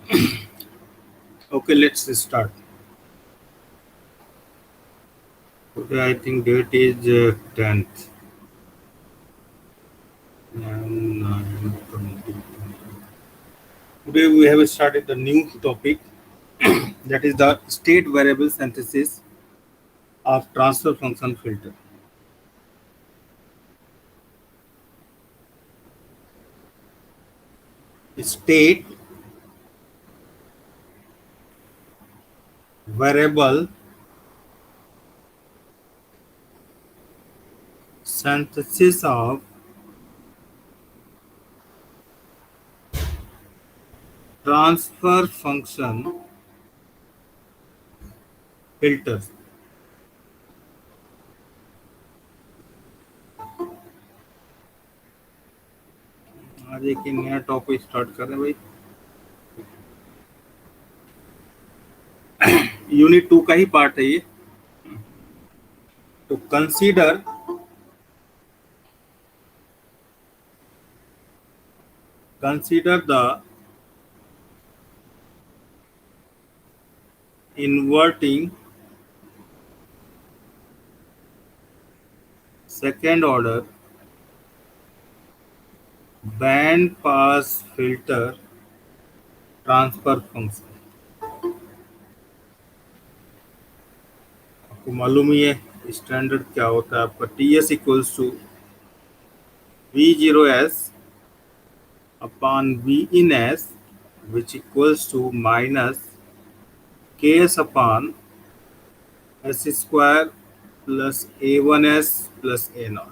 Okay, let's start. Okay, I think date is 10th. And 20. Today we have started the new topic, that is the state variable synthesis of transfer function filter. State variable synthesis of transfer function filters. आज एक नया topic start कर रहे हैं भाई। Unit 2 का ही part है ये। तो consider the inverting second order band pass filter transfer function. आपको मालूम ही है स्टैंडर्ड क्या होता है आपका, T S equals to V zero S upon V in S which equals to minus K S upon S square plus A one S plus A naught.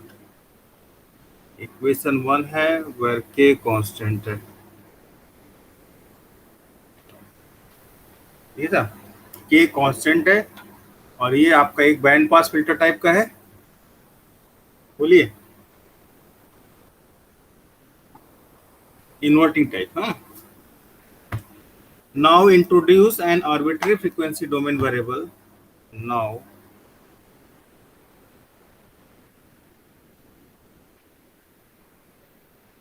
Equation 1 है where के कांस्टेंट है, ठीक है। के कांस्टेंट है और ये आपका एक बैंड पास फिल्टर टाइप का है। बोलिए इन्वर्टिंग टाइप। हाँ, now introduce an arbitrary frequency domain variable. Now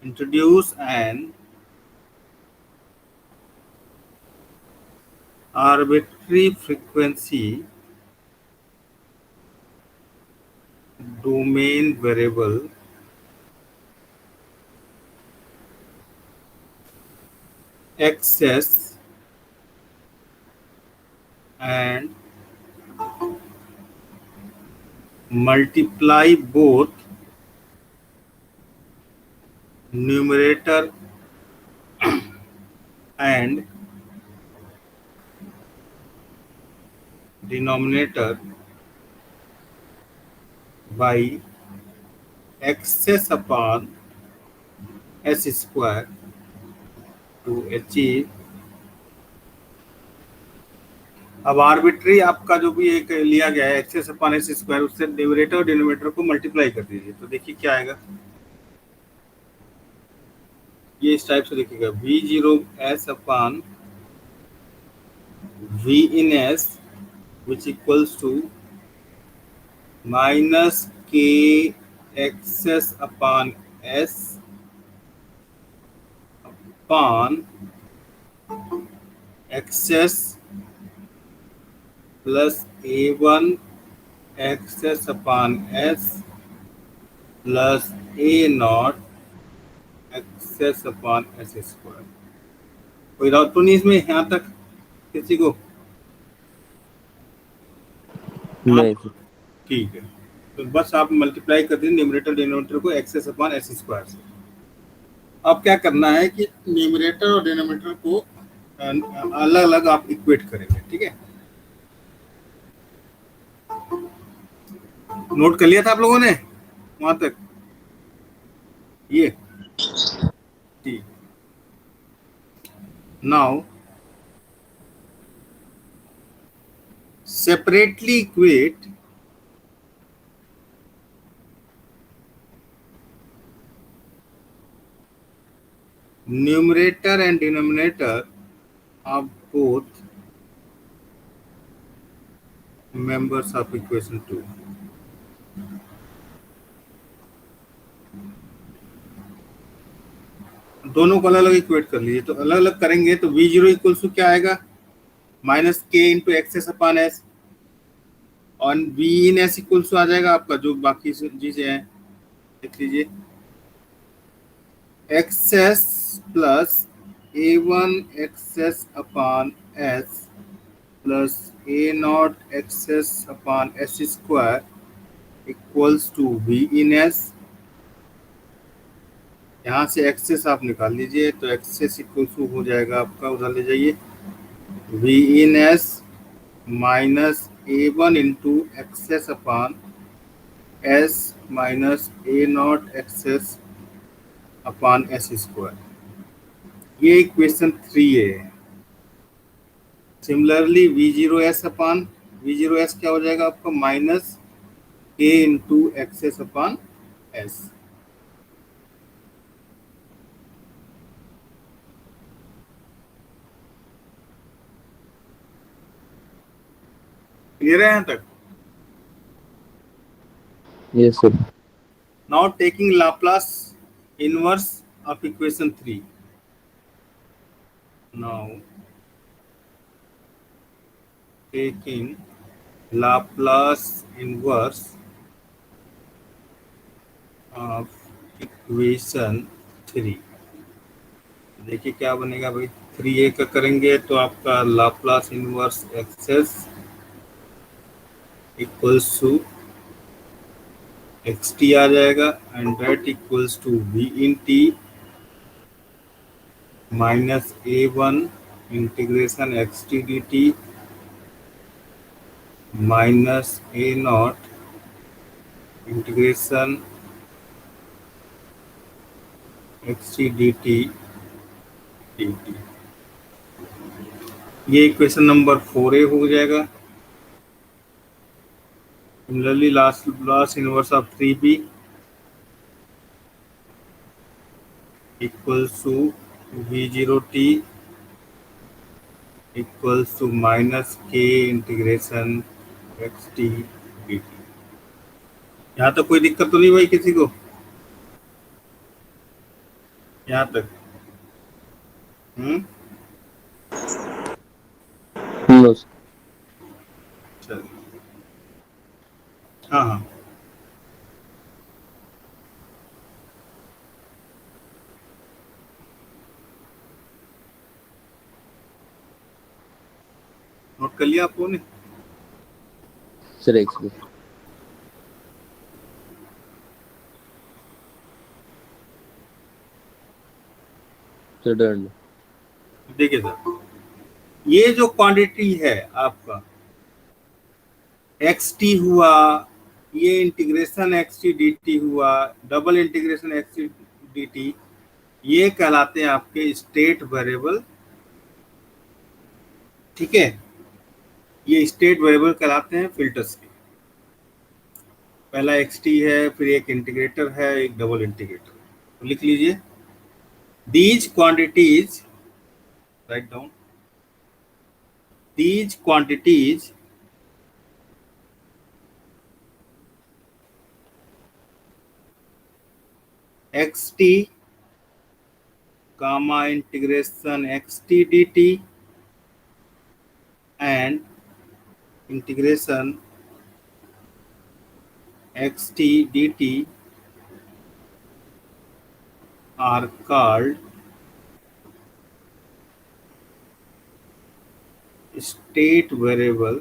introduce an arbitrary frequency domain variable xs and multiply both numerator and denominator by xs upon s square to achieve। अब arbitrary आपका जो भी एक लिया गया है access upon S square, उससे numerator और डिनोमिनेटर को मल्टीप्लाई कर दीजिए। तो देखिए क्या आएगा, ये इस टाइप से देखिएगा V zero S upon V in S which equals to minus K X S upon S upon X S plus A one X S upon S plus A naught X S upon S square. कोई doubt तो नहीं इसमें यहाँ तक किसी को? हाँ, नहीं। ठीक है। तो बस आप मल्टीप्लाई कर दीजिए न्यूमरेटर डिनोमिनेटर को एक्सेस अपॉन एस स्क्वायर से। अब क्या करना है कि न्यूमरेटर और डिनोमिनेटर को अलग अलग आप इक्वेट करेंगे, ठीक है। नोट कर लिया था आप लोगों ने वहां तक? ये ठीक। Now separately equate numerator and denominator of both members of equation 2. दोनों को अलग अलग इक्वेट कर लीजिए। तो अलग अलग करेंगे तो वी जीरो इक्वल्स टू क्या आएगा, minus K into X S upon S, और V in S equals to आ जाएगा आपका जो बाकी चीजें हैं, लिख लीजिए, X S plus A one X S upon S plus A naught X S upon S square equals to V in S. यहाँ से एक्सेस आप निकाल लीजिए, तो एक्सेस इक्वल टू हो जाएगा आपका, उधर ले जाइए, V in S minus A one into X S upon S minus A naught X S upon S square. ये इक्वेशन 3 है। Similarly V zero S upon V zero S क्या हो जाएगा आपका, minus A into X S upon S. Clear है यहाँ तक? Yes, sir. Now taking Laplace inverse of equation 3. Now taking Laplace inverse of equation 3, देखिए क्या बनेगा भाई। 3a का करेंगे तो आपका Laplace inverse X S equals to X T आ जाएगा, and that equals to V in T minus A one integration X T D T minus A naught integration X T D T D T. ये equation number 4a हो जाएगा। Similarly last inverse of 3b equals to V zero T equals to minus K integration X T D T. यहाँ तक कोई दिक्कत तो नहीं भाई किसी को? यहाँ तक? No, sir. चलिए, हाँ हाँ, नोट कर लिया आप लोगों ने? Sir, excuse. Sir, done. देखिए सर, ये जो क्वांटिटी है आपका एक्स टी हुआ, ये integration X T D T हुआ, double integration X T D T, ये कहलाते हैं आपके स्टेट वेरिएबल। ठीक है, ये स्टेट वेरिएबल कहलाते हैं फिल्टर्स के। पहला एक्स टी है, फिर एक इंटीग्रेटर है, एक डबल इंटीग्रेटर। तो लिख लीजिए, these quantities, write down, these quantities xt comma integration xt dt and integration xt dt are called state variable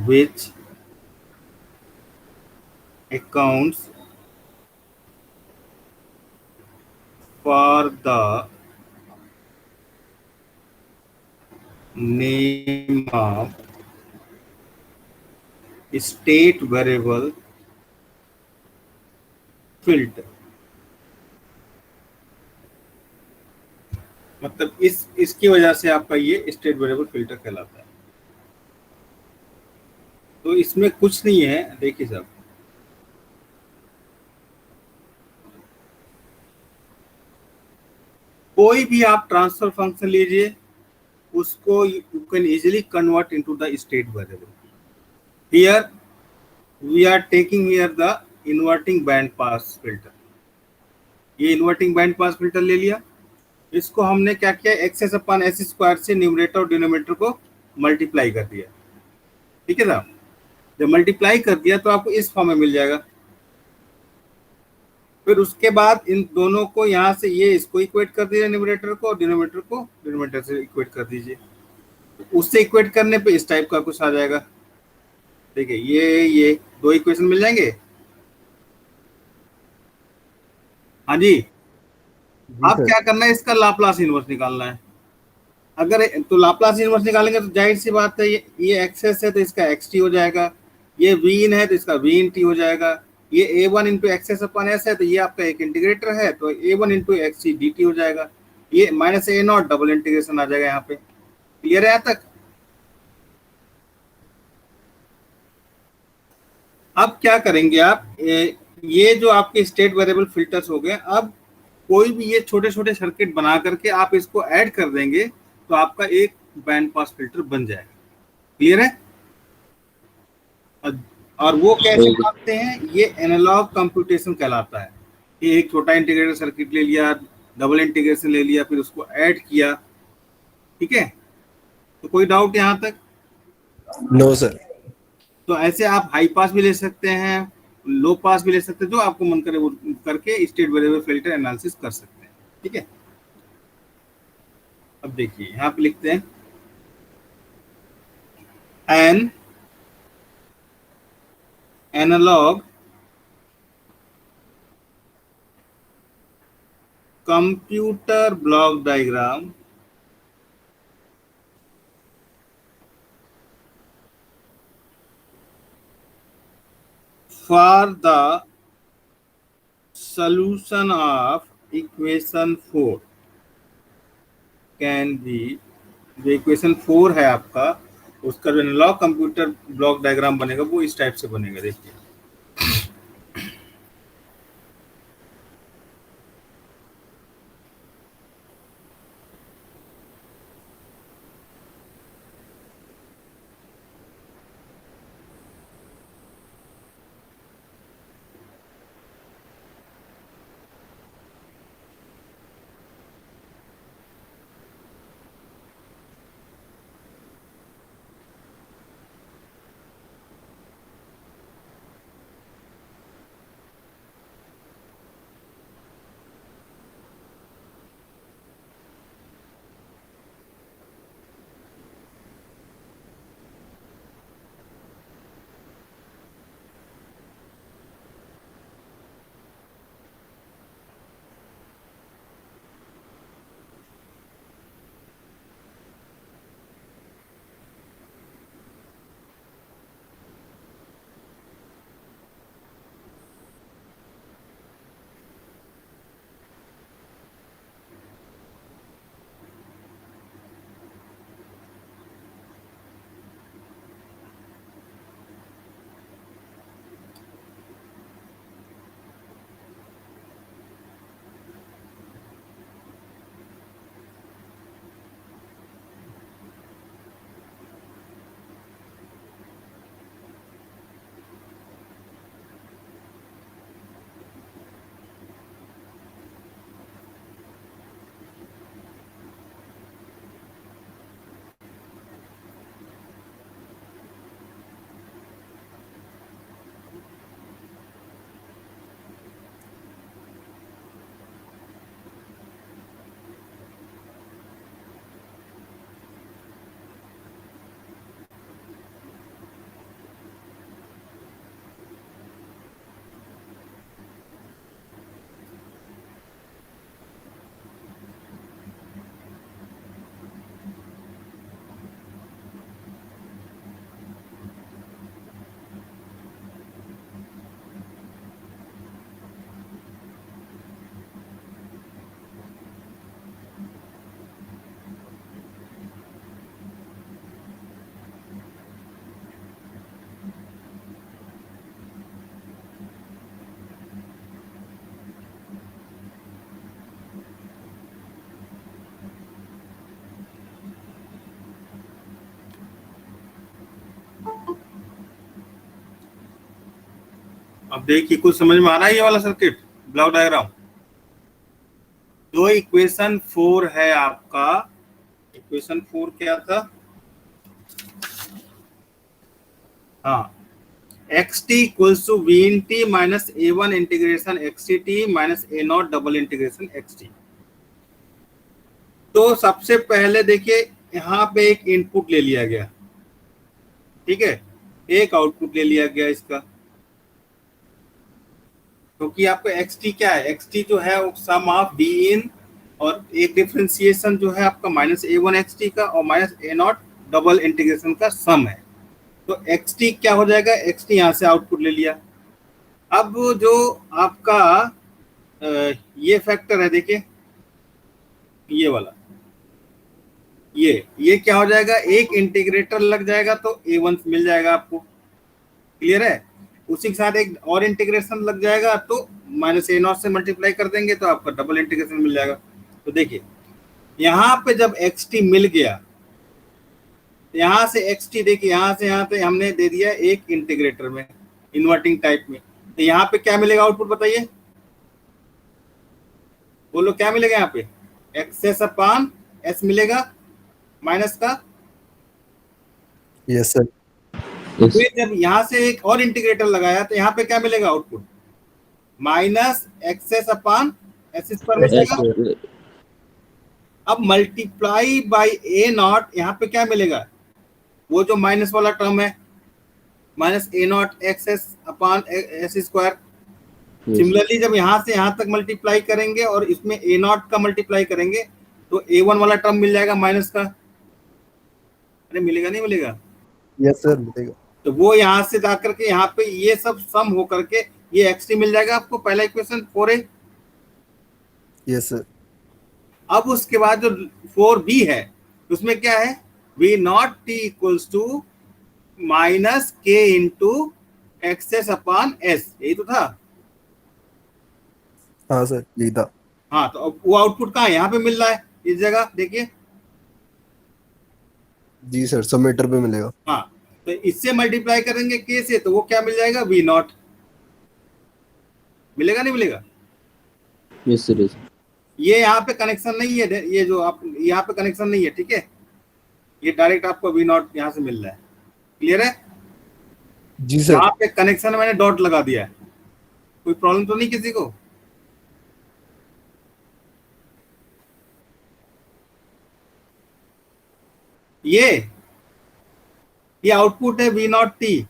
which accounts for the name of state variable filter। मतलब इसकी वजह से आपका ये स्टेट वेरिएबल फिल्टर कहलाता है। तो इसमें कुछ नहीं है, देखिए साहब, कोई भी आप ट्रांसफर फंक्शन लीजिए, उसको you can easily convert into the state variable. Here we are taking here the inverting band pass filter. ये इन्वर्टिंग बैंड पास फिल्टर ले लिया। इसको हमने क्या किया, एक्सेस अपॉन एस स्क्वायर से न्यूमरेटर और डिनोमिनेटर को मल्टीप्लाई कर दिया। ठीक है साहब, जब मल्टीप्लाई कर दिया तो आपको इस फॉर्म में मिल जाएगा। फिर उसके बाद इन दोनों को यहाँ से ये इसको इक्वेट कर दीजिए न्यूमरेटर को, और डिनोमिनेटर को डिनोमिनेटर से इक्वेट कर दीजिए। उससे इक्वेट करने पे इस टाइप का कुछ आ जाएगा। ठीक है, ये दो इक्वेशन मिल जाएंगे। हाँ जी। जी अब सर। क्या करना है, इसका लाप्लास इनवर्स निकालना है। अगर तो लाप्लास इनवर्स निकालेंगे तो जाहिर सी बात है, ये एक्सेस है तो इसका एक्स टी हो जाएगा, ये वी इन है तो इसका वी इन टी हो जाएगा, ये A one into X S upon S है तो ये आपका एक इंटीग्रेटर है तो A one into X T D T हो जाएगा। ये minus A naught double integration आ जाएगा यहाँ पे। क्लियर है यहाँ तक? अब क्या करेंगे आप, ये जो आपके स्टेट वेरिएबल फिल्टर्स हो गए, अब कोई भी ये छोटे छोटे सर्किट बना करके आप इसको ऐड कर देंगे तो आपका एक बैंड पास फिल्टर बन जाएगा। क्लियर है? और वो कैसे ओके। बनाते हैं, ये एनालॉग कंप्यूटेशन कहलाता है। ये एक छोटा इंटीग्रेटेड सर्किट ले लिया, डबल इंटीग्रेशन ले लिया, फिर उसको ऐड किया। ठीक है, तो कोई डाउट यहाँ तक? No sir. तो ऐसे आप हाई पास भी ले सकते हैं, लो पास भी ले सकते हैं, जो आपको मन करे वो करके स्टेट वेरिएबल फिल्टर एनालिसिस कर सकते हैं। ठीक है, अब देखिए यहाँ पे लिखते हैं an analog computer block diagram for the solution of equation 4 can be, जो इक्वेशन 4 है आपका, उसका जो एनालॉग कंप्यूटर ब्लॉक डायग्राम बनेगा वो इस टाइप से बनेगा। देखिए अब देखिए कुछ समझ में आ रहा है ये वाला सर्किट ब्लॉक डायग्राम? जो इक्वेशन 4 है आपका, इक्वेशन 4 क्या था? हाँ, X T equals to V in T minus A one integration X T minus A naught double integration X T. तो सबसे पहले देखिए, यहाँ पे एक इनपुट ले लिया गया, ठीक है, एक आउटपुट ले लिया गया इसका, क्योंकि आपको एक्स टी क्या है, एक्स टी जो है वो सम ऑफ डी इन और एक डिफ्रेंसिएशन जो है आपका minus A one x T का और minus A naught double integration का सम है। तो एक्स टी क्या हो जाएगा, एक्स टी यहाँ से आउटपुट ले लिया। अब जो आपका ये फैक्टर है, देखिए ये वाला, ये क्या हो जाएगा, एक इंटीग्रेटर लग जाएगा तो ए वन मिल जाएगा आपको, क्लियर है। उसी के साथ एक और इंटीग्रेशन लग जाएगा तो माइनस ए नॉट से मल्टीप्लाई कर देंगे तो आपका डबल इंटीग्रेशन मिल जाएगा। तो देखिए यहाँ पे जब एक्स टी मिल गया, यहाँ से एक्स टी देखिए, यहाँ से यहाँ पे हमने दे दिया एक इंटीग्रेटर में, इन्वर्टिंग टाइप में, तो यहाँ पे क्या मिलेगा आउटपुट बताइए, बोलो क्या मिलेगा यहाँ पे, एक्सेस अपान एस मिलेगा माइनस का। Yes, sir. Yes. फिर जब यहाँ से एक और इंटीग्रेटर लगाया तो यहाँ पे क्या मिलेगा output, minus access upon S square Yes, मिलेगा। sir. अब मल्टीप्लाई बाय ए नॉट, यहाँ पे क्या मिलेगा, वो जो माइनस वाला टर्म है, minus A naught X S upon S square. Yes. Similarly जब यहाँ से यहाँ तक मल्टीप्लाई करेंगे और इसमें ए नॉट का मल्टीप्लाई करेंगे तो ए वन वाला टर्म मिल जाएगा माइनस का, अरे मिलेगा नहीं मिलेगा, Yes, sir. मिलेगा. तो वो यहाँ से जाकर के यहाँ पे ये सब सम हो करके ये एक्स टी मिल जाएगा आपको, पहला इक्वेशन 4a। Yes, sir. अब उसके बाद जो 4b है उसमें क्या है, V naught T equals to minus K into X S upon S, यही तो था। हाँ सर, यही था. हाँ, तो अब वो आउटपुट कहाँ है, यहाँ पे मिल रहा है इस जगह, देखिए। जी सर, सबमीटर पे मिलेगा. हाँ, तो इससे मल्टीप्लाई करेंगे के से तो वो क्या मिल जाएगा, वी नॉट मिलेगा नहीं मिलेगा। Yes, sir. Yes. ये यहाँ पे कनेक्शन नहीं है, ये जो आप यहाँ पे कनेक्शन नहीं है, ठीक है, ये डायरेक्ट आपको वी नॉट यहाँ से मिल रहा है, क्लियर है। जी सर. यहाँ पे कनेक्शन मैंने डॉट लगा दिया है, कोई प्रॉब्लम तो नहीं किसी को। ये आउटपुट है वी नॉट टी,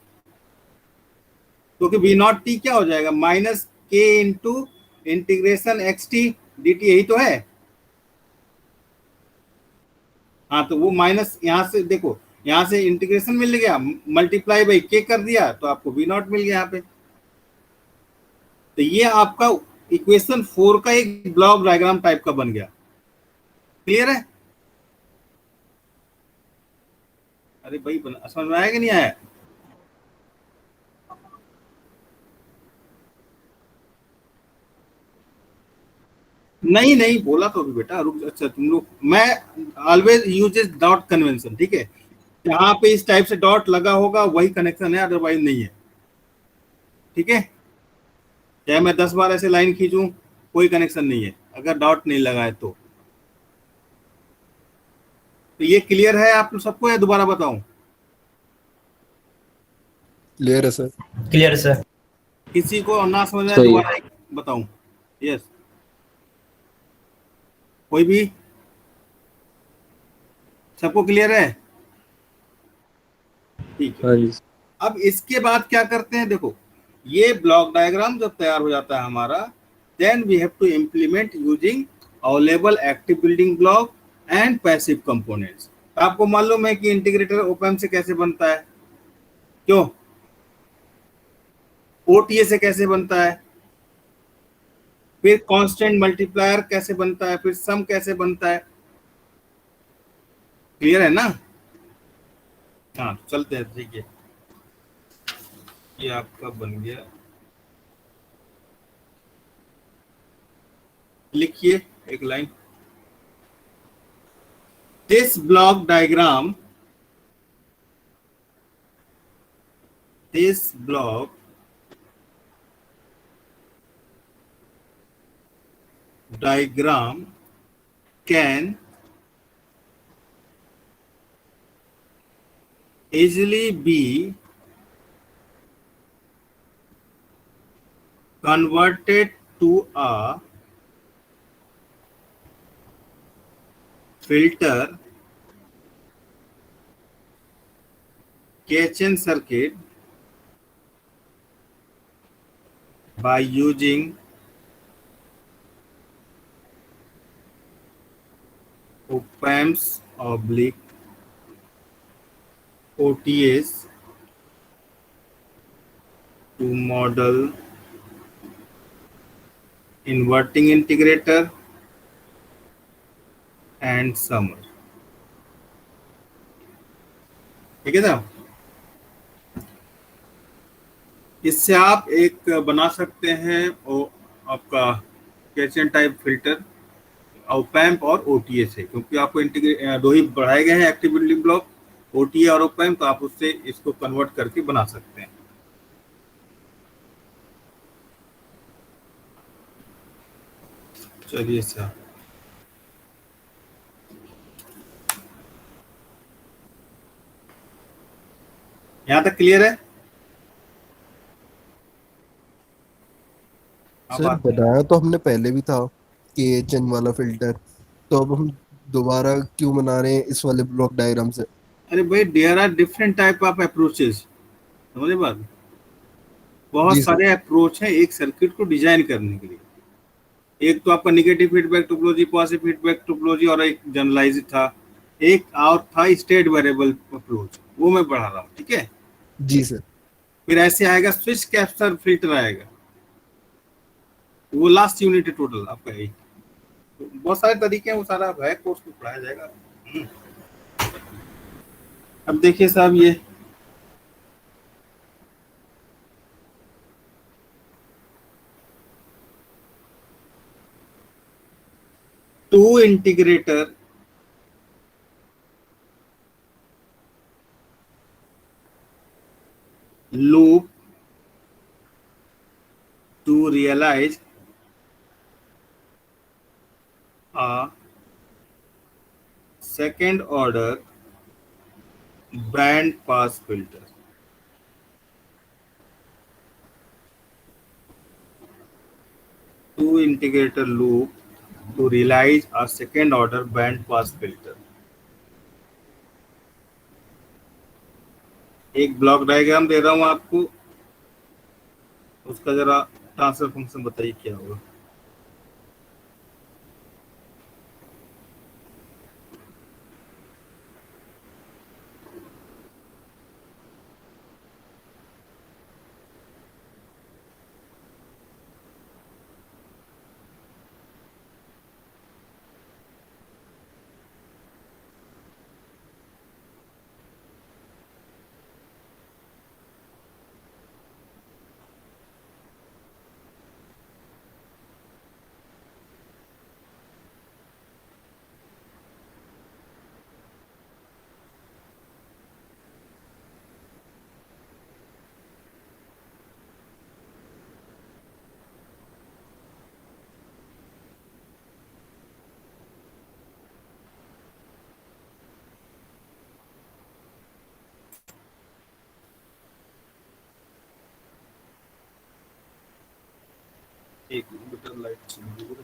क्योंकि वी नॉट टी क्या हो जाएगा, minus K into integration X T D T, यही तो है। हाँ, तो वो माइनस यहाँ से देखो, यहाँ से इंटीग्रेशन मिल गया, मल्टीप्लाई बाई के कर दिया तो आपको वी नॉट मिल गया यहाँ पे। तो ये आपका इक्वेशन 4 का एक ब्लॉक डायग्राम टाइप का बन गया, क्लियर है। अरे भाई समझ में आया कि नहीं आया। नहीं नहीं बोला तो अभी बेटा, रुक, अच्छा तुम लोग, मैं ऑलवेज यूजेस डॉट कन्वेंशन, ठीक है, जहां पे इस टाइप से डॉट लगा होगा वही कनेक्शन है, अदरवाइज नहीं है, ठीक है। चाहे मैं 10 बार ऐसे लाइन खींचूं कोई कनेक्शन नहीं है अगर डॉट नहीं लगा है तो ये क्लियर है आप सबको या दोबारा बताऊं। क्लियर है सर. Clear sir. किसी को ना समझ में आए सही है। दोबारा बताऊं। यस, कोई भी, सबको क्लियर है, ठीक है। हाँ जी. अब इसके बाद क्या करते हैं, देखो ये ब्लॉक डायग्राम जब तैयार हो जाता है हमारा, then we have to implement using available active building block and passive components. आपको मालूम है कि इंटीग्रेटर ओपैम्प से कैसे बनता है, क्यों, ओटीए से कैसे बनता है, फिर कांस्टेंट मल्टीप्लायर कैसे बनता है, फिर सम कैसे बनता है, क्लियर है ना। हाँ, चलते हैं, ठीक है, ये आपका बन गया, लिखिए एक line, this block diagram, this block diagram can easily be converted to a filter catch circuit by using op-amps oblique OTS to model inverting integrator and summer. ठीक है साहब, इससे आप एक बना सकते हैं आपका कैचन टाइप फिल्टर ओपैम्प और ओटीए से, क्योंकि आपको दो ही बढ़ाए गए हैं एक्टिव बिल्डिंग ब्लॉक ओटीए और ओपैम्प, तो आप उससे इसको कन्वर्ट करके बना सकते हैं। चलिए साहब, यहाँ तक क्लियर है? सर बनाया तो हमने पहले भी था KHN वाला फिल्टर, तो अब हम दोबारा क्यों बना रहे हैं इस वाले ब्लॉक डायग्राम से? अरे भाई, there are different type of approaches, समझे बात? बहुत जी सर। सारे अप्रोच हैं एक सर्किट को डिजाइन करने के लिए। एक तो आपका negative feedback topology, positive feedback topology, और एक जनरलाइज था, एक और था स्टेट वेरिएबल अप्रोच, वो मैं बढ़ा रहा हूँ। ठीक है, जी सर। फिर ऐसे आएगा स्विच कैप्चर फिल्टर आएगा, वो लास्ट यूनिट है टोटल आपका एक। तो बहुत सारे तरीके हैं, वो सारा है कोर्स में पढ़ाया जाएगा। अब देखिए साहब, ये two integrator loop to realize a second order band pass filter. Two integrator loop to realize a second order band pass filter. एक ब्लॉक डायग्राम दे रहा हूं आपको, उसका जरा ट्रांसफर फंक्शन बताइए क्या होगा। एक मीटर लाइट चाहिए।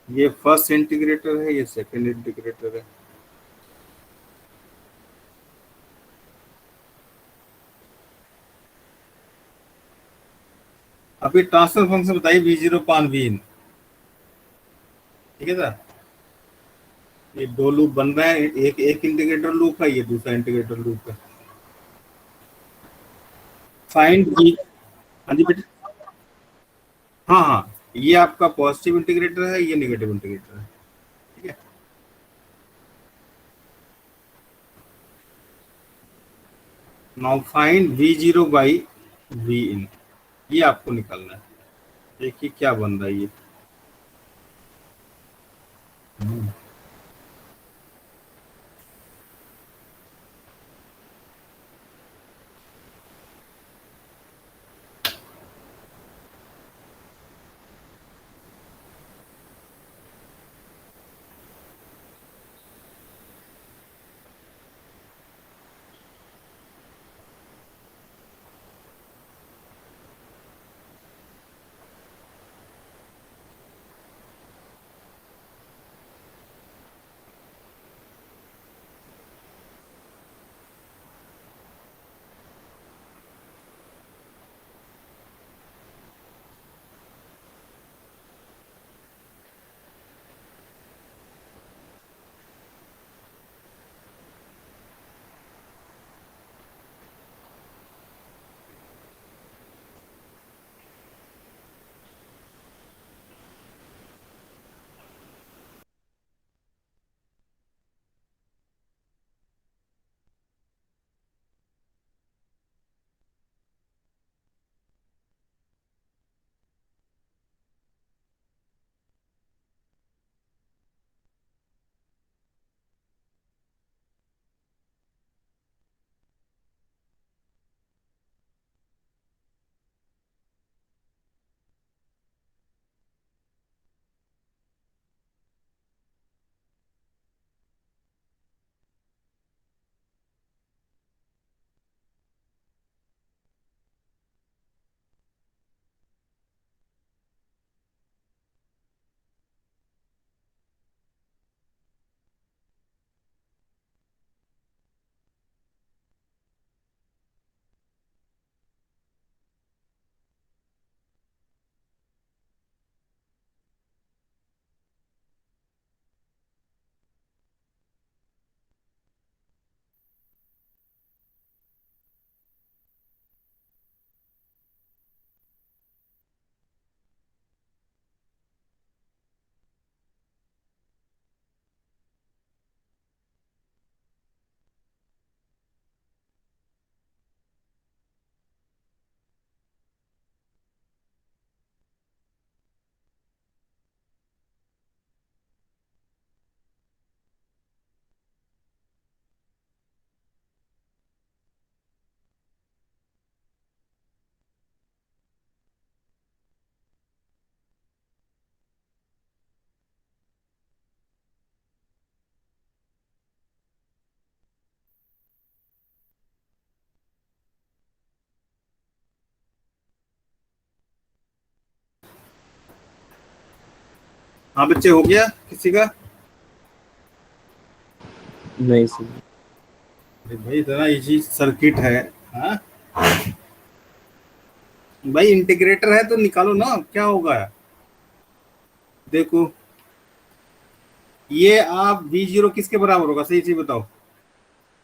ये फर्स्ट इंटीग्रेटर है, ये सेकंड इंटीग्रेटर है। अभी ट्रांसफर फंक्शन बताइए V0 पान V in। ठीक है सर, ये दो लूप बन रहे हैं, एक एक इंटीग्रेटर लूप है, ये दूसरा इंटीग्रेटर लूप है। Find V। हाँ जी बेटा। हाँ हाँ, ये आपका पॉजिटिव इंटीग्रेटर है, ये नेगेटिव इंटीग्रेटर है। ठीक है, now find V0 by Vin, ये आपको निकालना है। देखिए क्या बन रहा है ये। हाँ बच्चे, हो गया किसी का? नहीं सर। अरे भाई, इतना इजी सर्किट है। हाँ भाई, इंटीग्रेटर है तो निकालो ना, क्या होगा। देखो, ये आप V0 किसके बराबर होगा, सही से बताओ।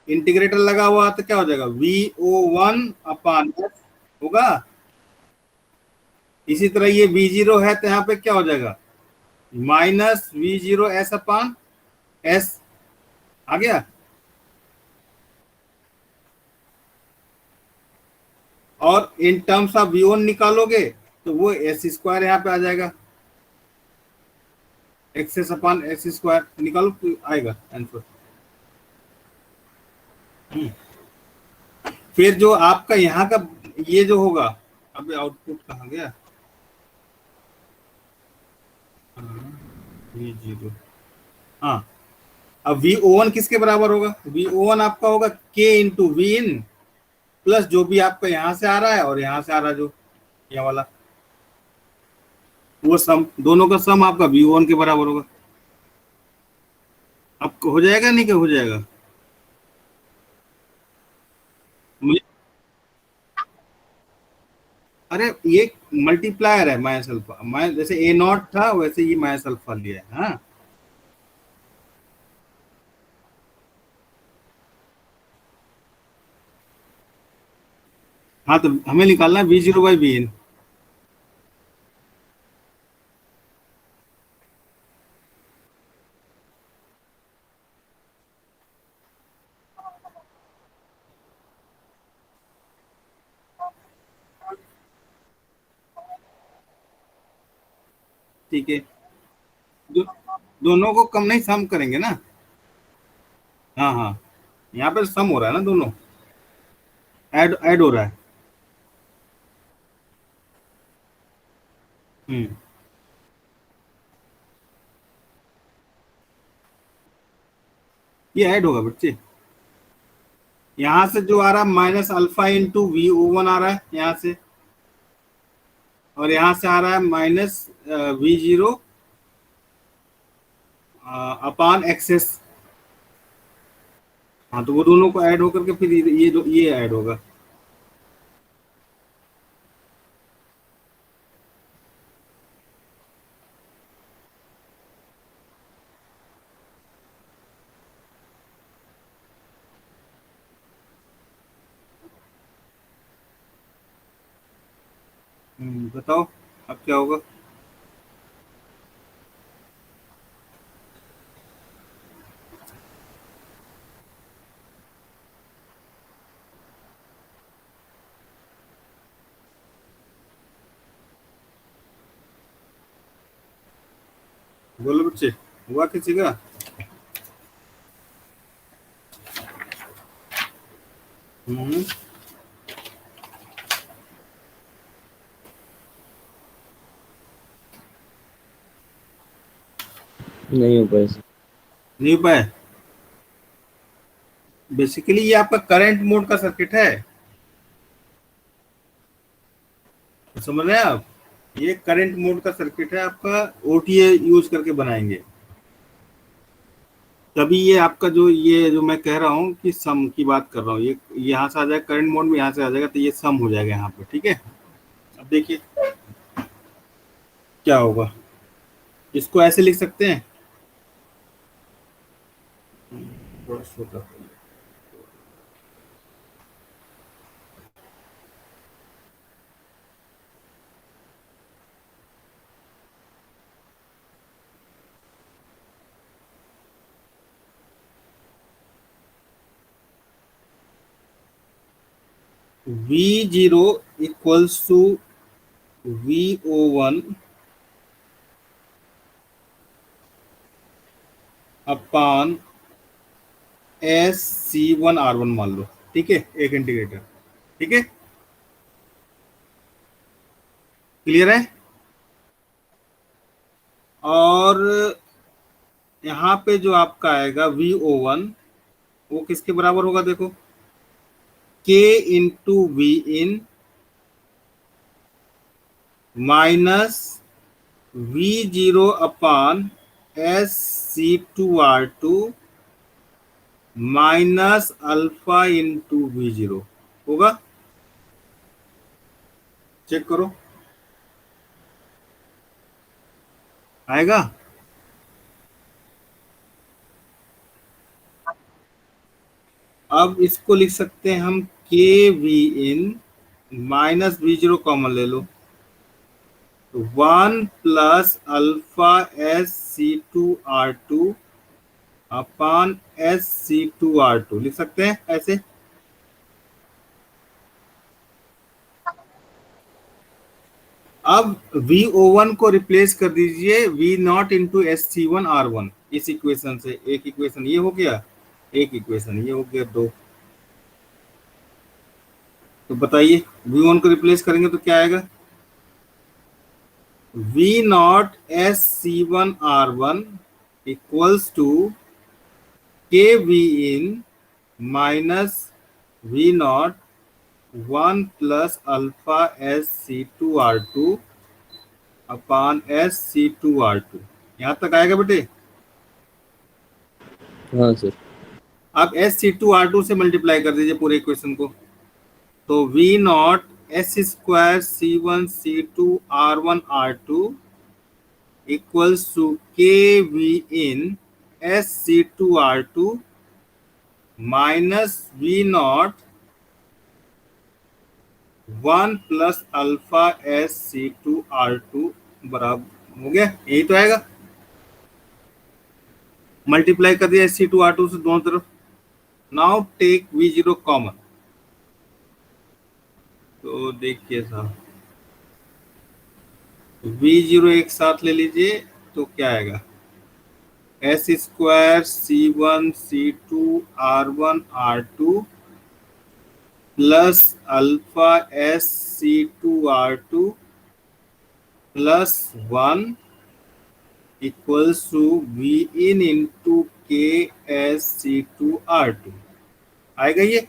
इंटीग्रेटर लगा हुआ तो क्या हो जाएगा, VO1/S होगा। इसी तरह ये V0 है तो यहाँ पे क्या हो जाएगा, -V0S/S। आ गया। और इन टर्म्स ऑफ V1 निकालोगे तो वो S² यहाँ पे आ जाएगा, XS/S²। निकालो तो आएगा आंसर। फिर जो आपका यहाँ का ये जो होगा, अब आउटपुट कहाँ गया, V0। हाँ, अब VO1 किसके बराबर होगा, VO1 आपका होगा K इंटू Vin प्लस जो भी आपका यहाँ से आ रहा है और यहाँ से आ रहा है जो ये वाला। वो सम, दोनों का सम आपका V1 के बराबर होगा। आपको हो जाएगा, नहीं क्या हो जाएगा? मुझे, अरे ये मल्टीप्लायर है माइनस अल्फा, मैं जैसे ए नॉट था वैसे ये माइनस अल्फा लिया है। हाँ हाँ, तो हमें निकालना है V0/Vin। ठीक है, दो, दोनों को कम नहीं, सम करेंगे ना। हाँ हाँ, यहाँ पे सम हो रहा है ना, दोनों ऐड ऐड हो रहा है। हम्म, ये ऐड होगा बच्चे। यहाँ से जो आ रहा है माइनस अल्फा इंटू V01 आ रहा है यहाँ से, और यहाँ से आ रहा है माइनस V0 अपान एक्सेस। हाँ, तो वो दोनों को ऐड होकर के फिर ये ऐड होगा। बताओ अब क्या होगा। बोलो बच्चे, हुआ किसी का? हम्म, नहीं हो पाया सर। नहीं हो पाया। बेसिकली ये आपका करंट मोड का सर्किट है, समझ रहे हैं आप? ये करंट मोड का सर्किट है आपका, ओटीए यूज करके बनाएंगे। तभी ये आपका जो ये जो मैं कह रहा हूँ कि सम की बात कर रहा हूँ, ये यहाँ से आ जाएगा करंट मोड में, यहाँ से आ जाएगा तो ये सम हो जाएगा यहाँ पे। ठीक है, अब देखिए क्या होगा। इसको ऐसे लिख सकते हैं, थोड़ा छोटा। V0 equals to V01 upon SC1R1 मान लो। ठीक है, एक इंटीग्रेटर। ठीक है, क्लियर है? और यहाँ पे जो आपका आएगा V01, वो किसके बराबर होगा देखो, K into V in minus V0 upon SC2R2 minus alpha into V0 होगा। चेक करो, आएगा? अब इसको लिख सकते हैं हम के V in minus V0 common ले लो, 1 प्लस अल्फा SC2R2 अपान SC2R2 लिख सकते हैं ऐसे। अब V01 को रिप्लेस कर दीजिए V0 इंटू SC1R1 इस इक्वेशन से। एक इक्वेशन ये हो गया, एक इक्वेशन ये हो गया, दो। तो बताइए V1 को रिप्लेस करेंगे तो क्या आएगा? V0 SC1R1 equals to KV in minus V0 1 plus alpha SC2R2 upon SC2R2। यहाँ तक आएगा बेटे। हाँ सर। आप SC2R2 से मल्टीप्लाई कर दीजिए पूरे इक्वेशन को। तो V naught S square C1 C2 R1 R2 equals to KV in SC2R2 minus V naught 1 plus alpha SC2R2 बराबर हो गया। यही तो आएगा। मल्टीप्लाई कर दिया SC2R2 से दोनों तरफ। Now take V0 common. तो देखिए साहब, V0 एक साथ ले लीजिए तो क्या आएगा, S square C1 C2 R1 R2 plus alpha SC2R2 plus 1 equals to V in into KSC2R2 आएगा। ये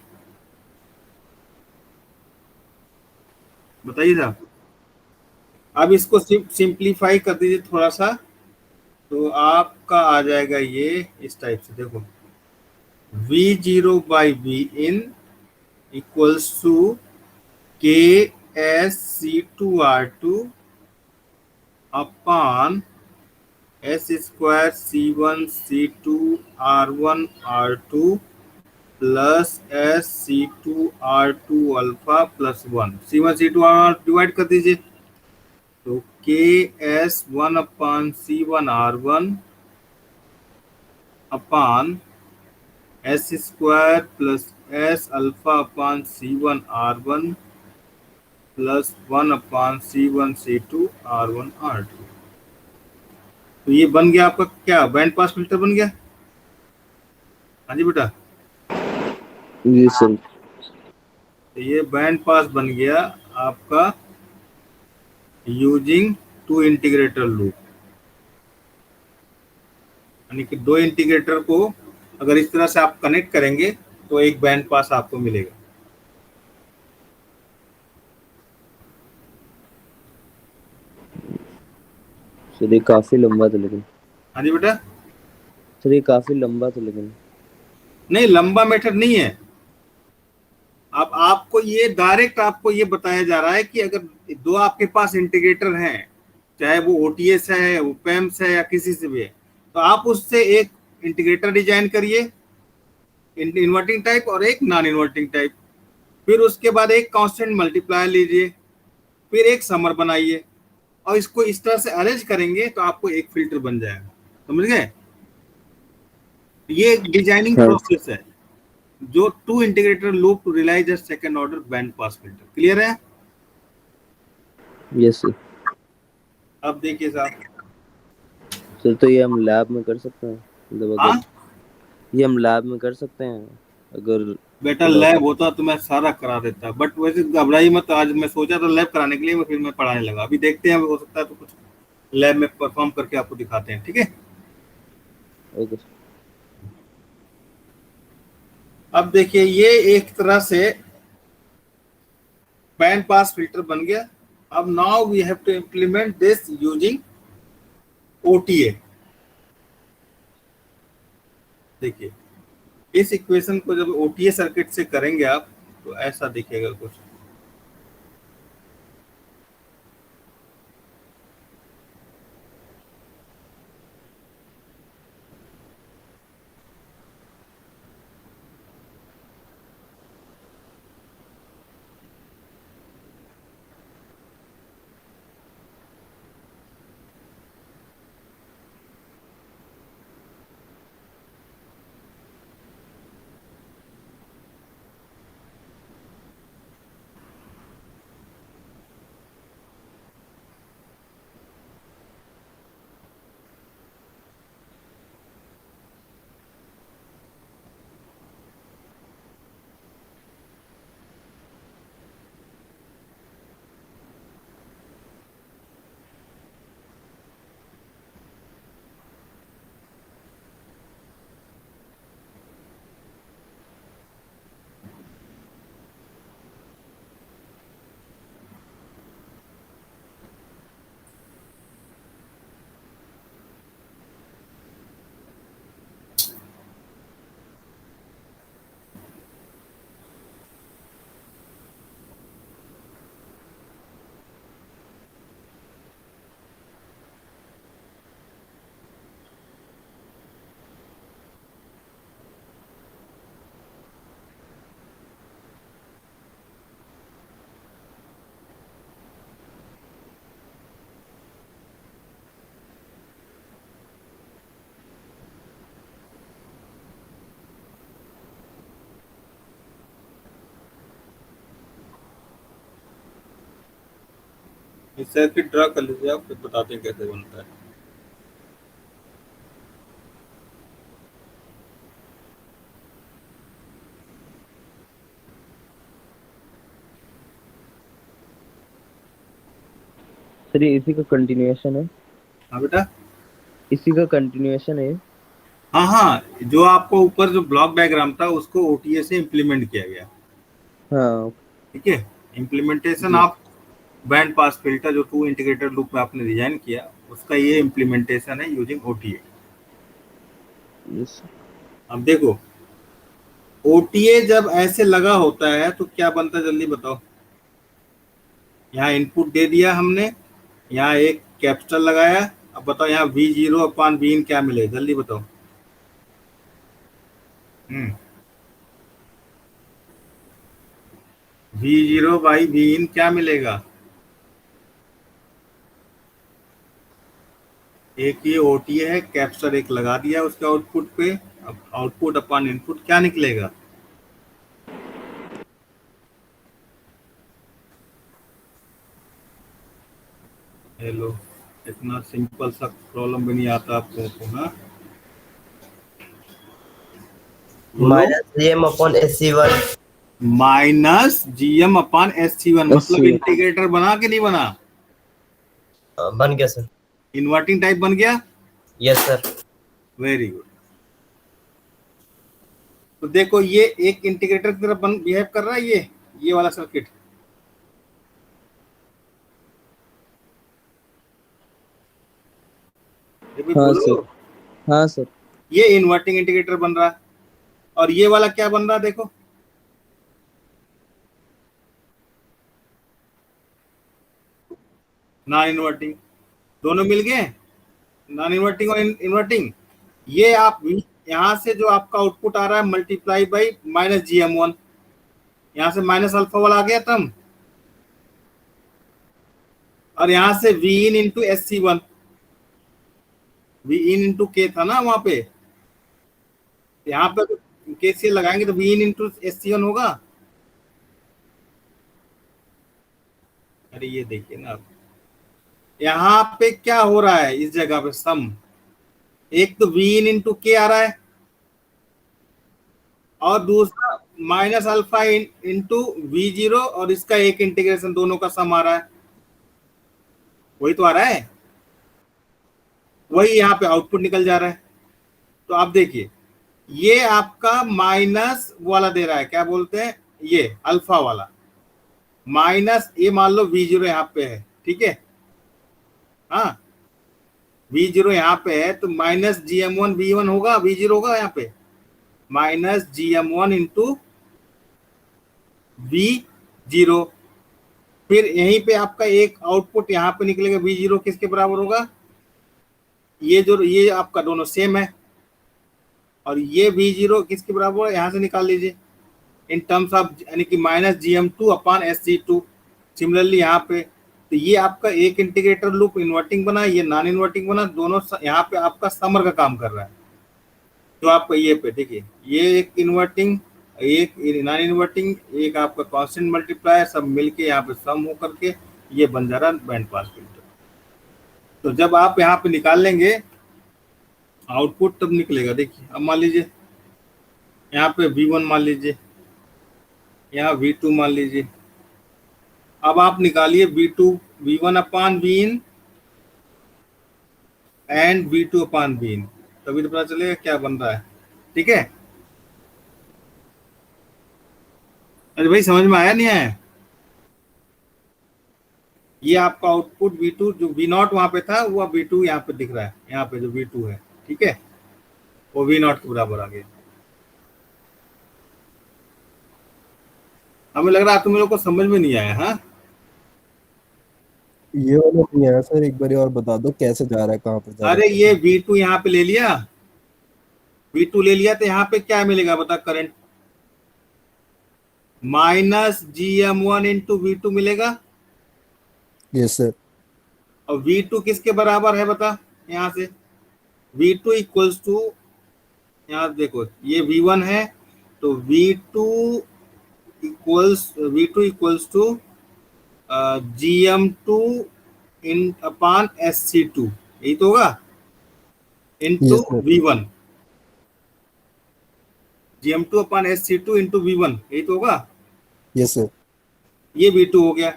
बताइए साहब। अब इसको सिंप्लीफाई कर दीजिए थोड़ा सा, तो आपका आ जाएगा ये इस टाइप से। देखो, V0 by V in equals to KSC2R2 upon S square C1 C2 R1 R2 plus SC2R2 alpha plus 1। C1 C2 R1 divide कर दीजिए, तो KS1 upon C1 R1 upon S square plus S alpha upon C1 R1 plus 1 upon C1 C2 R1 R2। तो ये बन गया आपका क्या, band pass filter बन गया। हाँ जी बेटा, जी सर। तो ये बैंड पास बन गया आपका यूजिंग टू इंटीग्रेटर लूप। यानी कि दो इंटीग्रेटर को अगर इस तरह से आप कनेक्ट करेंगे तो एक बैंड पास आपको मिलेगा। सर ये काफी लंबा था लेकिन। हाँ जी बेटा। सर ये काफी लंबा था लेकिन। नहीं, लंबा मेथड नहीं है। अब आपको ये डायरेक्ट आपको ये बताया जा रहा है कि अगर दो आपके पास इंटीग्रेटर हैं, चाहे वो OTS है, वो PAMS है या किसी से भी है, तो आप उससे एक इंटीग्रेटर डिजाइन करिए, इन्वर्टिंग टाइप और एक नॉन इन्वर्टिंग टाइप। फिर उसके बाद एक कांस्टेंट मल्टीप्लायर लीजिए, फिर एक समर बनाइए, और इसको इस तरह से अरेंज करेंगे तो आपको एक फिल्टर बन जाएगा। समझ गए। ये डिजाइनिंग हाँ। प्रोसेस है जो two integrator loop to realise a second order band pass filter. Clear है। Yes sir. अब देखिए साहब। सर तो ये हम लैब में कर सकते हैं, मतलब हाँ अगर ये हम लैब में कर सकते हैं अगर बेटा, थोड़ा। लैब होता तो मैं सारा करा देता, बट वैसे घबराई मत। आज मैं सोचा था लैब कराने के लिए, फिर मैं पढ़ाने लगा। अभी देखते हैं, हो सकता है तो कुछ लैब में परफॉर्म करके आपको दिखाते हैं। ठीक है। Okay sir. अब देखिए, ये एक तरह से बैंड पास फिल्टर बन गया। अब now we have to implement this using OTA। देखिए, इस इक्वेशन को जब OTA सर्किट से करेंगे आप, तो ऐसा दिखेगा कुछ। इस सर्किट ड्रा कर लीजिए आप, फिर बताते हैं कैसे बनता है। सर ये इसी का कंटिन्यूएशन है? हाँ बेटा, इसी का कंटिन्यूएशन है? हाँ हाँ, जो आपको ऊपर जो ब्लॉक डायग्राम था उसको ओटीए से इम्प्लीमेंट किया गया। हाँ ठीक है, इम्प्लीमेंटेशन जी। ऑफ बैंड पास फिल्टर जो 2 इंटीग्रेटेड लूप में आपने डिजाइन किया, उसका ये इम्प्लीमेंटेशन है यूजिंग ओटीए। यस। अब देखो, ओटीए जब ऐसे लगा होता है तो क्या बनता है, जल्दी बताओ। यहाँ इनपुट दे दिया हमने, यहाँ एक कैपेसिटर लगाया, अब बताओ यहाँ V0 अपान Vin क्या मिले, जल्दी बताओ। V0 बाई Vin क्या मिलेगा? एक ये ओटीए है, कैपेसिटर एक लगा दिया उसके आउटपुट पे, अब आउटपुट अपान इनपुट क्या निकलेगा? हेलो, इतना सिंपल सा प्रॉब्लम भी नहीं आता आप लोगों को? हाँ बोलो। -GM/SC1। माइनस GM अपान SC1, मतलब SC1। इंटीग्रेटर बना के नहीं बना? बन गया सर। इन्वर्टिंग टाइप बन गया। Yes sir. Very good. तो देखो ये एक इंटीग्रेटर की तरफ बिहेव कर रहा है, ये वाला सर्किट। ये भी हाँ बोलो। सर। हाँ सर। ये इन्वर्टिंग इंटीग्रेटर बन रहा है, और ये वाला क्या बन रहा है देखो, नॉन इन्वर्टिंग। दोनों मिल गए, नॉन इन्वर्टिंग और इन्वर्टिंग। ये आप यहाँ से जो आपका आउटपुट आ रहा है मल्टीप्लाई बाई -GM1, यहाँ से माइनस अल्फा वाला आ गया टर्म, और यहाँ से Vin into SC1, Vin into के था ना वहां पे, यहाँ पे KCL लगाएंगे तो Vin इंटू SC1 होगा। अरे ये देखिए ना, आप यहाँ पे क्या हो रहा है इस जगह पे, सम। एक तो Vin इंटू के आ रहा है, और दूसरा माइनस अल्फा इंटू V0, और इसका एक इंटीग्रेशन, दोनों का सम आ रहा है। वही तो आ रहा है, वही यहाँ पे आउटपुट निकल जा रहा है। तो आप देखिए, ये आपका माइनस वाला दे रहा है, क्या बोलते हैं, ये अल्फा वाला माइनस, ये मान लो V0 यहाँ पे है, ठीक है। हाँ, V0 यहाँ पे है तो -GM1 V1 होगा, V0 होगा यहाँ पे -GM1 इंटू V0। फिर यहीं पे आपका एक आउटपुट यहाँ पे निकलेगा, V0 किसके बराबर होगा, ये आपका दोनों सेम है, और ये V0 किसके बराबर है, यहाँ से निकाल लीजिए इन टर्म्स ऑफ, यानी कि -GM2 अपान SC2। सिमिलरली यहाँ पे, तो ये आपका एक इंटीग्रेटर लूप इन्वर्टिंग बना, ये नॉन इन्वर्टिंग बना, दोनों यहाँ पे आपका समर का काम कर रहा है। जो आपका ये पे देखिए, ये एक इन्वर्टिंग, एक नॉन इन्वर्टिंग, एक आपका कांस्टेंट मल्टीप्लायर, सब मिलके यहाँ पे सम हो करके ये बन जा रहा है बैंड पास फिल्टर। तो जब आप यहाँ पे निकाल लेंगे आउटपुट तब निकलेगा। देखिए अब मान लीजिए यहाँ पे V1 मान लीजिए, यहाँ V2 मान लीजिए। अब आप निकालिए V1 upon Vin and V2 upon Vin, तभी तो पता चलेगा क्या बन रहा है। ठीक है, अरे भाई समझ में आया नहीं आया? ये आपका आउटपुट V2 जो V0 वहां पे था, वो V2 यहाँ पे दिख रहा है, यहाँ पे जो V2 है, ठीक है, वो V0 के बराबर आ गया। हमें लग रहा है तुम लोग को समझ में नहीं आया। हाँ, ये वाला नहीं आया सर, एक बार और बता दो कैसे जा रहा है, कहाँ पे जा रहा अरे है। ये V2 यहाँ पे ले लिया, V2 ले लिया तो यहाँ पे क्या मिलेगा बता, करंट -GM1 इंटू V2 मिलेगा, यस सर। और V2 किसके बराबर है बता, यहाँ से V2 इक्वल्स टू, यहाँ देखो ये V1 है, तो V2 equals to GM2 in upon SC2, यही तो होगा, into Yes, sir. V1, GM2 अपान SC2 इंटू V1, यही तो होगा। Yes, sir. ये V2 हो गया।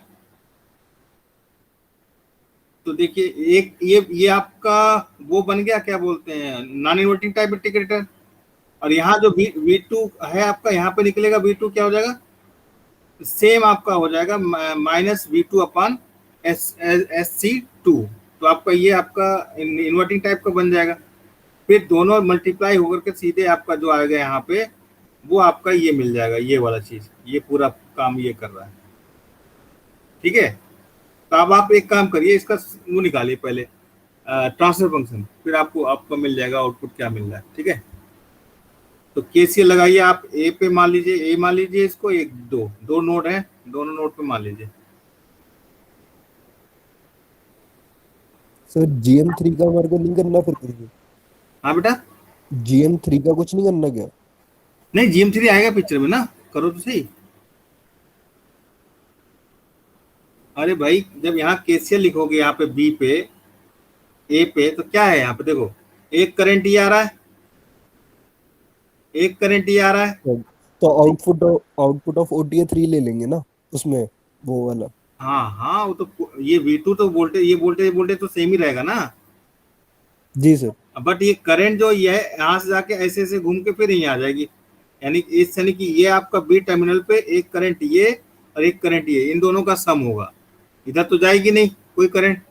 तो देखिए एक ये आपका वो बन गया, क्या बोलते हैं, नॉन इन्वर्टिंग टाइप इंटीग्रेटर। और यहाँ जो V2 है आपका, यहाँ पे निकलेगा V2 क्या हो जाएगा, सेम आपका हो जाएगा -V2 अपान SC2। तो आपका ये आपका इन्वर्टिंग टाइप का बन जाएगा। फिर दोनों मल्टीप्लाई होकर के सीधे आपका जो आएगा यहाँ पे, वो आपका ये मिल जाएगा, ये वाला चीज, ये पूरा काम ये कर रहा है। ठीक है, तो अब आप एक काम करिए, इसका वो निकालिए पहले ट्रांसफर फंक्शन, फिर आपको मिल जाएगा आउटपुट क्या मिल रहा है। ठीक है, तो केसीएल लगाइए आप ए पे, मान लीजिए ए मान लीजिए इसको, एक दो नोड है, दोनों नोड पे मान लीजिए। सर GM3 का हमारे को नहीं करना फिर कुछ? हाँ बेटा, GM3 का कुछ नहीं करना क्या? नहीं GM3 आएगा पिक्चर में ना, करो तो सही। अरे भाई जब यहाँ केसीएल लिखोगे यहाँ पे बी पे, ए पे, तो क्या है यहाँ पे देखो, एक करंट ये आ रहा है, एक करंट ये आ रहा है। तो आउटपुट ऑफ OTA3 ले लेंगे ना उसमें, वो वाला। हाँ हाँ, वो तो ये V2 तो वोल्टेज तो सेम ही रहेगा ना। जी सर। बट ये करंट जो ये है, यहाँ से जाके ऐसे ऐसे घूम के फिर यहीं आ जाएगी, यानी कि ये आपका बी टर्मिनल पे एक करंट ये और एक करंट ये, इन दोनों का सम होगा, इधर तो जाएगी नहीं कोई करंट।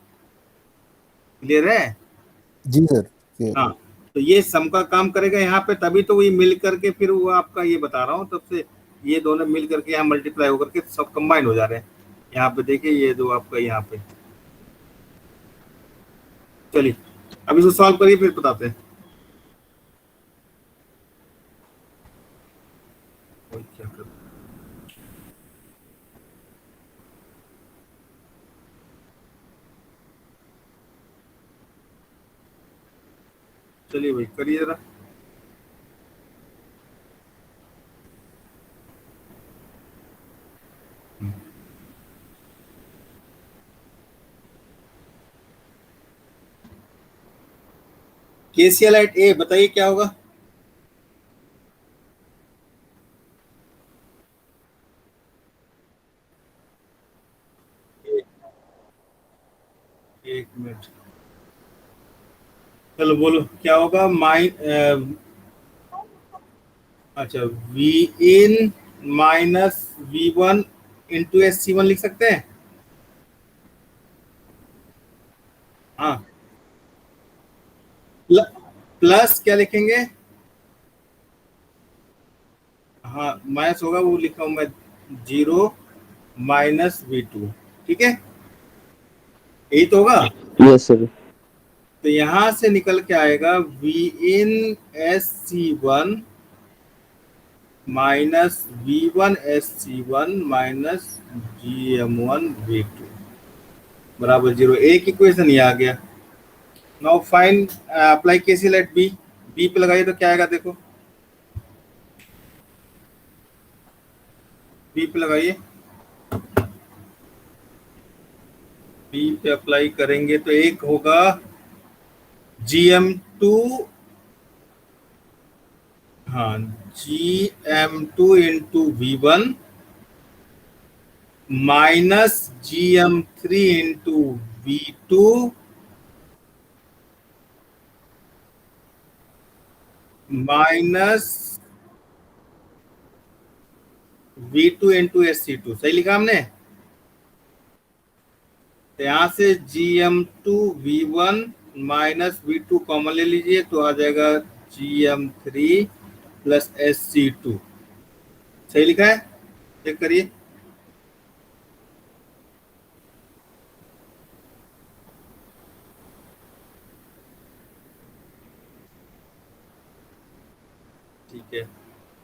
क्लियर है? जी सर। हाँ, तो ये सम का काम करेगा यहाँ पे, तभी तो ये मिल करके फिर वो आपका ये बता रहा हूँ, तब से ये दोनों मिल करके यहाँ मल्टीप्लाई होकर के सब कंबाइन हो जा रहे हैं। यहाँ पे देखिए ये दो आपका यहाँ पे। चलिए अब इसको सॉल्व करिए, फिर बताते हैं क्या कर। चलिए भाई करिए जरा। केसीएल एट ए बताइए क्या होगा। एक मिनट, चलो बोलो क्या होगा। अच्छा, we in minus V1 into SC1 लिख सकते हैं। हाँ, प्लस क्या लिखेंगे, हाँ माइनस होगा, वो लिखा हूं मैं 0 माइनस V2। ठीक है, यही तो होगा। Yes sir. तो यहां से निकल के आएगा V इन SC1 minus V1 SC1 minus GM1 V2 बराबर 0। एक इक्वेशन ये आ गया। Now find apply KCL at B. B पे लगाइए तो क्या आएगा देखो, बी पे लगाइए। बी पे अप्लाई करेंगे तो एक होगा GM2, हाँ GM2 into V1 minus GM3 into V2 minus V2 into SC2। सही लिखा हमने। तो यहाँ से GM2 V1 minus V2 common ले लीजिए, तो आ जाएगा GM3 प्लस SC2। सही लिखा है, चेक करिए। ठीक है,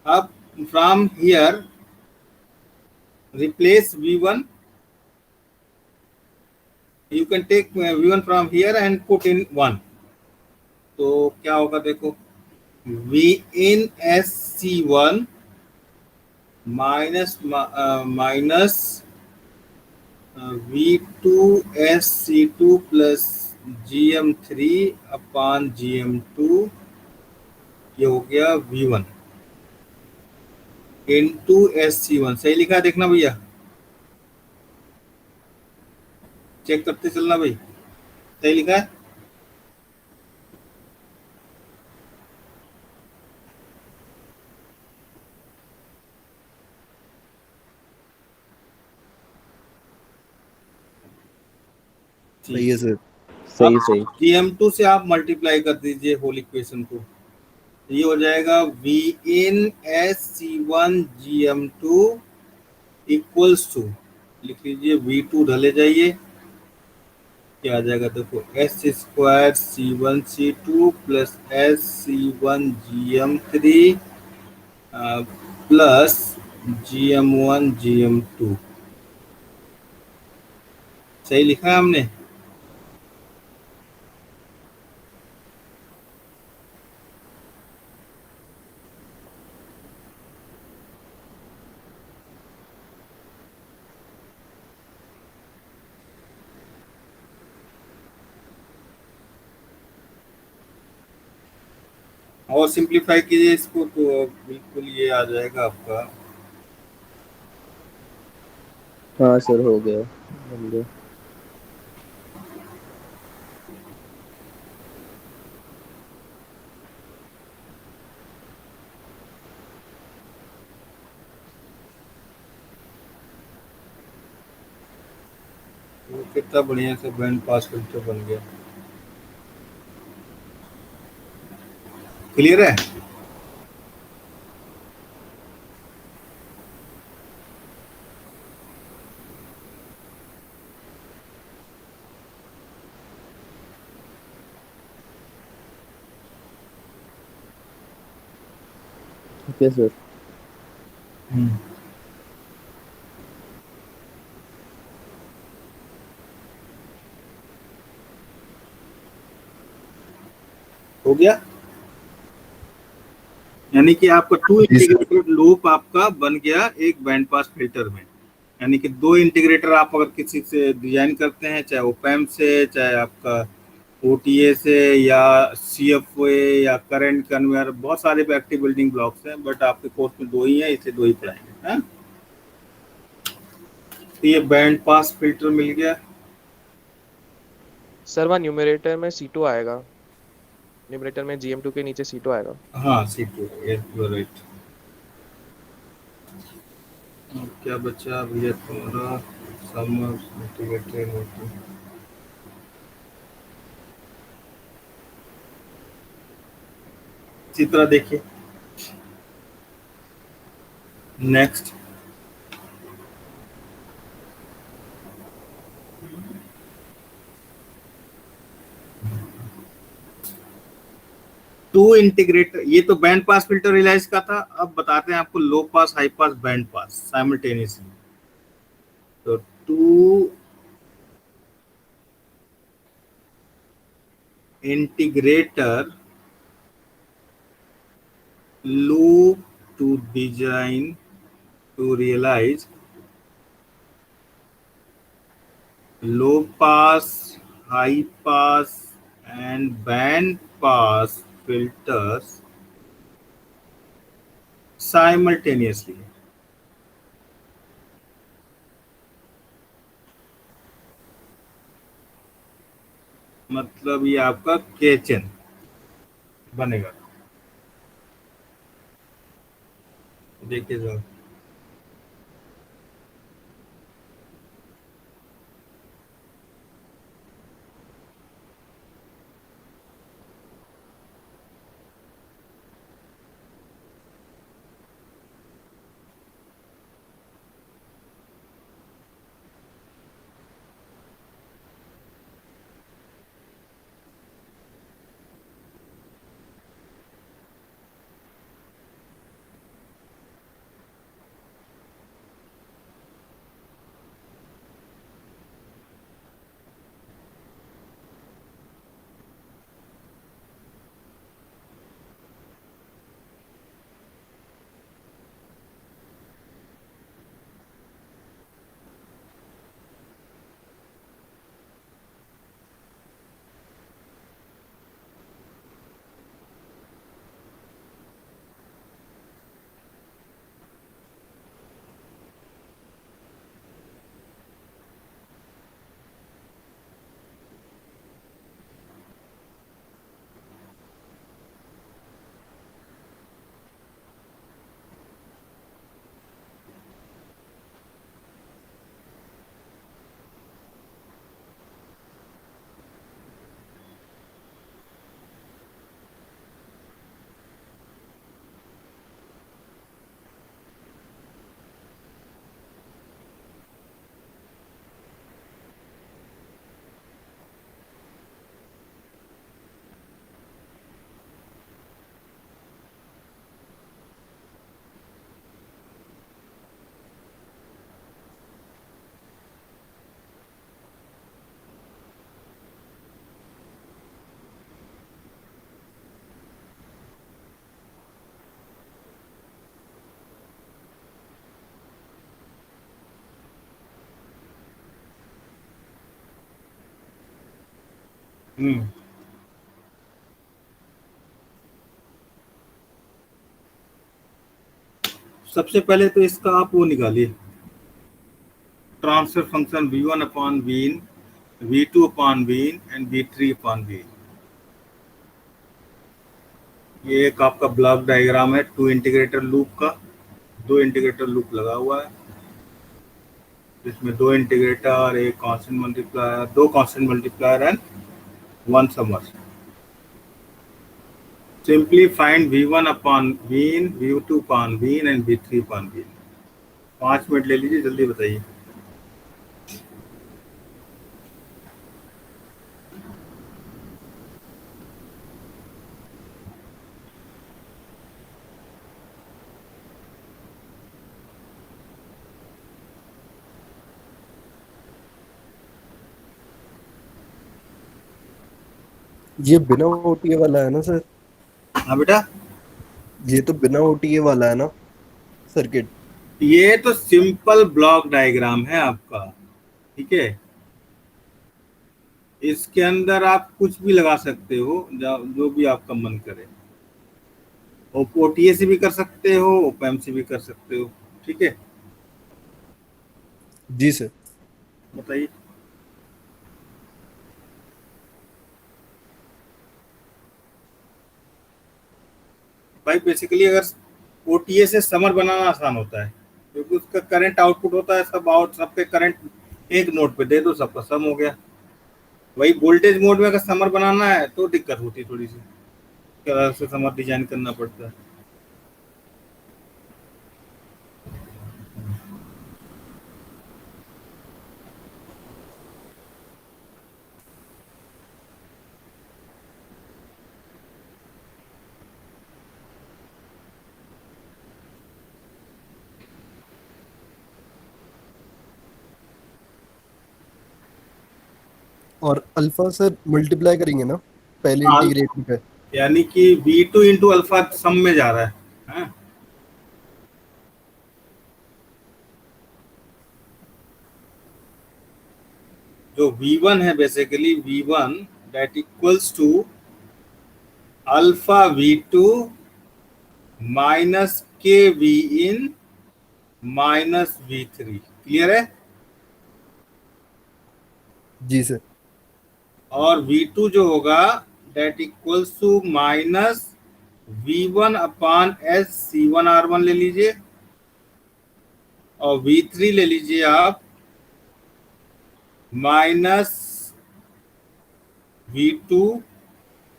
अब from here replace V1, you can take V1 from here and put in 1। तो क्या होगा देखो, V in SC1 minus V2SC2 plus GM3 upon GM2, ये हो गया V1 इंटू SC1। सही लिखा है, देखना भैया, चेक करते चलना भाई, सही लिखा है। सही है सर। सही अब सही। GM2 से आप मल्टीप्लाई कर दीजिए होल इक्वेशन को, ये हो जाएगा VNSC1 GM2 इक्वल्स टू, लिख लीजिए V2 ढले जाइए, क्या आ जाएगा देखो, S² C1 C2 plus SC1 GM3 plus GM1 GM2। सही लिखा है हमने। और सिंप्लीफाई कीजिए इसको तो बिल्कुल ये आ जाएगा आपका। हाँ सर, हो गया, बन गया। वो कितना बढ़िया से बैंड पास फिल्टर बन गया। क्लियर है। Okay sir. हो गया, यानी कि आपका टू जी सर। इंटीग्रेटेड लूप आपका बन गया एक बैंड पास फिल्टर में। यानी कि दो इंटीग्रेटर आप अगर किसी से डिजाइन करते हैं, चाहे ओपैम्प से, चाहे आपका ओटीए से, या सीएफओए या करंट कन्वेयर, बहुत सारे एक्टिव बिल्डिंग ब्लॉक्स हैं, बट आपके कोर्स में दो ही हैं, इसे दो ही पढ़ाएंगे। हाँ? तो ये बैंड पास फिल्टर मिल गया। सर वहाँ न्यूमरेटर में C2 आएगा, न्यूमरेटर में GM2 के नीचे C2 आएगा। हाँ C2, यू आर राइट। क्या बचा भैया तुम्हारा, सम इंटीग्रेटेड होती, इसी तरह देखिए नेक्स्ट। टू इंटीग्रेटर, ये तो बैंड पास फिल्टर रियलाइज का था। अब बताते हैं आपको low pass high pass band pass simultaneously. तो two integrator loop to design to realize low pass, high pass and band pass filters simultaneously। मतलब ये आपका केचन बनेगा, देखिए जरा। हम्म सबसे पहले तो इसका आप वो निकालिए, transfer function v1 upon v in, v2 upon v in and v3 upon v इन। ये एक आपका ब्लॉक डायग्राम है टू इंटीग्रेटर लूप का। दो इंटीग्रेटर लूप लगा हुआ है जिसमें दो इंटीग्रेटर, एक कांस्टेंट मल्टीप्लायर, दो constant multiplier and one summer. Simply find v1 upon v in, v2 upon v in and v3 upon v in. 5 minute ले लीजिए, जल्दी बताइए। ये बिना ओटीए वाला है ना सर? हाँ बेटा, ये तो बिना ओटीए वाला है ना सर्किट? ये तो सिंपल ब्लॉक डायग्राम है आपका, ठीक है। इसके अंदर आप कुछ भी लगा सकते हो, जो भी आपका मन करे। ओटीए से भी कर सकते हो, ओपैम से भी कर सकते हो, ठीक है। जी सर। बताइए। भाई बेसिकली अगर ओटीए से समर बनाना आसान होता है, क्योंकि उसका करंट आउटपुट होता है, सबके करंट एक नोड पे दे दो, सबका सम हो गया। वही वोल्टेज मोड में अगर समर बनाना है तो दिक्कत होती है थोड़ी सी, तरह से समर डिजाइन करना पड़ता है। और अल्फा सर मल्टीप्लाई करेंगे ना पहले हाँ, इंटीग्रेटर पे? यानी कि V2 इंटू अल्फा सम में जा रहा है, हाँ? जो V1 है basically V1 that equals to alpha V2 minus K V in minus V3। Clear है? जी सर। और V2 जो होगा that equals to minus V1 upon S C1R1 ले लीजिए, और V3 ले लीजिए आप minus V2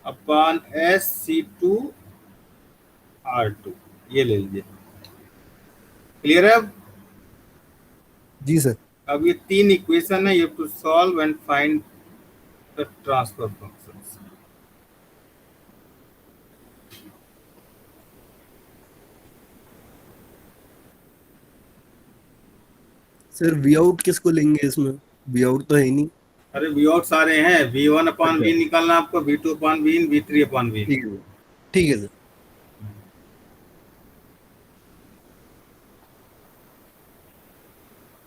upon S C2R2, ये ले लीजिए। क्लियर है? जी सर। अब ये तीन इक्वेशन है, you have to solve and find the transfer functions. Sir V out किसको लेंगे इसमें? वी आउट तो है ही नहीं। अरे वी आउट सारे हैं, V1 अपॉन अच्छा वी निकालना आपको, V2 upon we, V3 upon we. ठीक है सर, ठीक है सर।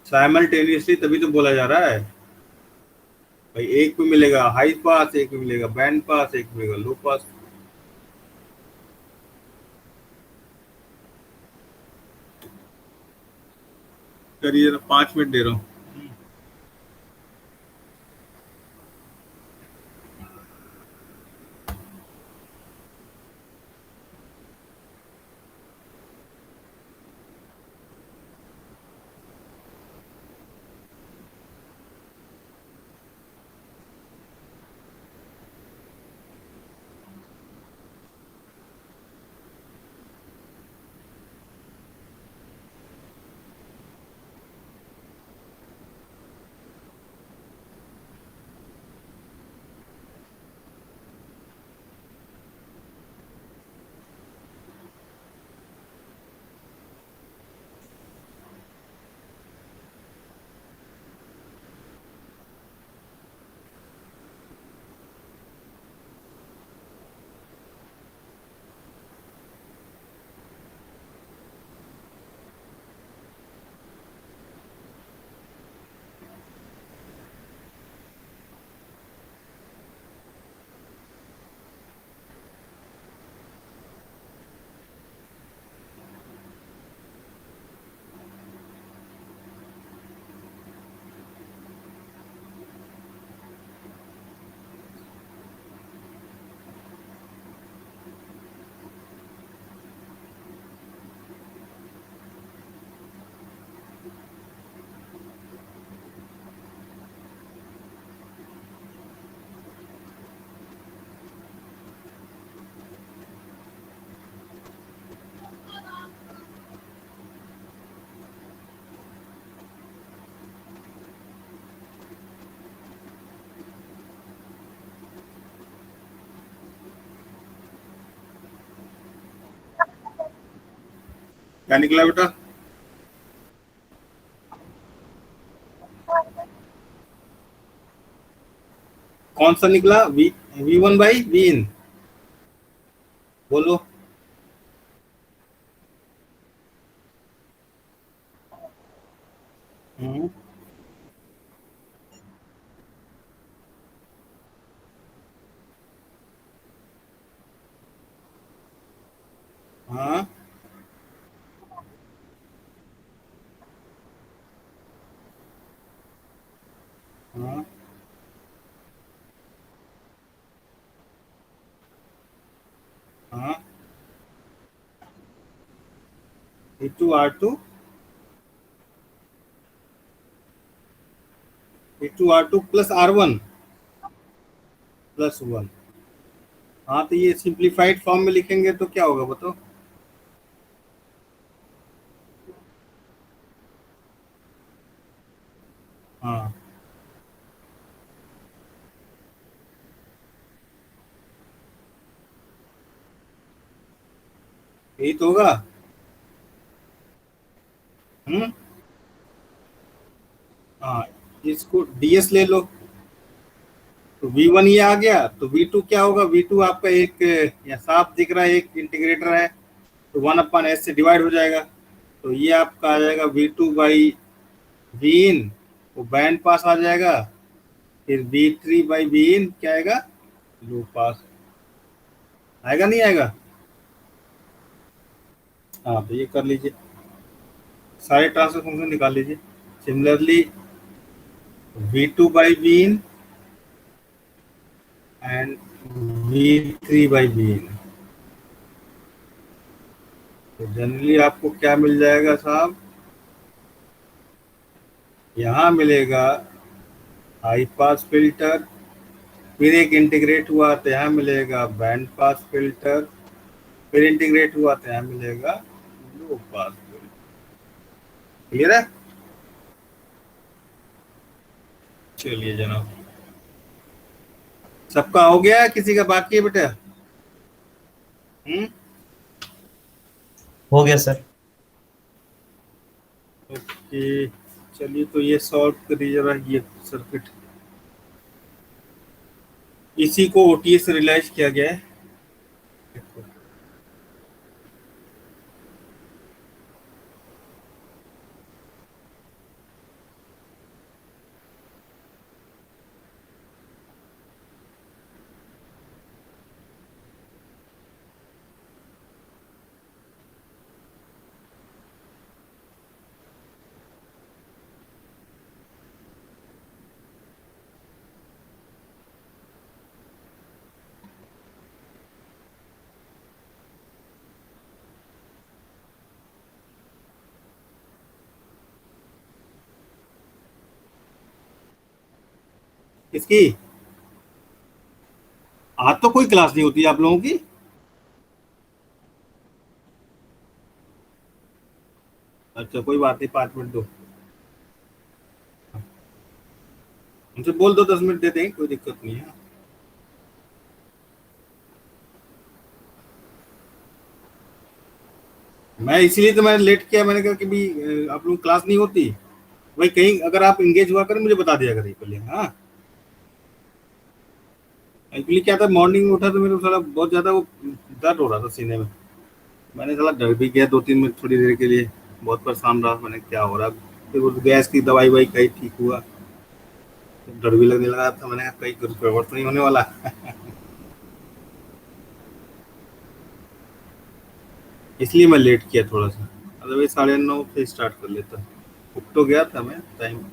साइमल्टेनियसली तभी तो बोला जा रहा है भाई, एक पे मिलेगा हाई पास, एक पे मिलेगा बैंड पास, एक पे मिलेगा लो पास। करिए, 5 मिनट दे रहा हूँ। क्या निकला बेटा? कौन सा निकला? V1 by V in। बोलो। हम्म, हाँ हाँ हाँ। V2 R2 V2 R2 plus R1 plus 1। हाँ तो ये सिंप्लीफाइड फॉर्म में लिखेंगे तो क्या होगा बताओ? हाँ यही तो होगा। हम्म। हाँ, इसको DS ले लो। तो V1 ये आ गया, तो V2 क्या होगा? V2 आपका एक या साफ दिख रहा है, एक इंटीग्रेटर है, तो 1/s से डिवाइड हो जाएगा। तो ये आपका आ जाएगा V2 बाई V in, वो बैंड पास आ जाएगा। फिर V3 बाई V in क्या आएगा? लो पास। आएगा नहीं आएगा? हाँ तो ये कर लीजिए, सारे ट्रांसफर फंक्शन निकाल लीजिए। Similarly V2 by V in and V3 by V in, तो जनरली आपको क्या मिल जाएगा साहब? यहाँ मिलेगा हाई पास फिल्टर, फिर एक इंटीग्रेट हुआ तो यहाँ मिलेगा बैंड पास फिल्टर, फिर इंटीग्रेट हुआ तो यहाँ मिलेगा लो पास फिल्टर। क्लियर है? चलिए जनाब, सबका हो गया, किसी का बाकी है बेटा? हो गया सर। ओके, चलिए तो ये सॉल्व करिए जरा ये सर्किट। इसी को OTS से रियलाइज किया गया है। इसकी आज तो कोई क्लास नहीं होती आप लोगों की? अच्छा कोई बात नहीं, 5 मिनट दो, उनसे बोल दो 10 मिनट दे देंगे, कोई दिक्कत नहीं है। मैं इसीलिए तो मैंने लेट किया, मैंने कहा कि भी आप लोग क्लास नहीं होती, भाई कहीं अगर आप इंगेज हुआ करें मुझे बता दिया करिए पहले। हाँ, एक्चुअली क्या था, मॉर्निंग में उठा तो मेरे को साला बहुत ज्यादा वो दर्द हो रहा था सीने में। मैंने साला डर भी गया 2-3 मिनट थोड़ी देर के लिए, बहुत परेशान रहा मैंने, क्या हो रहा है। फिर वो गैस की दवाई वाई कहीं ठीक हुआ, डर भी लगने लगा था, मैंने कहा कहीं कुछ गड़बड़ तो नहीं होने वाला। इसलिए मैं लेट किया थोड़ा सा, अदरवाइज 9:30 से स्टार्ट कर लेता। उठ तो गया था मैं टाइम।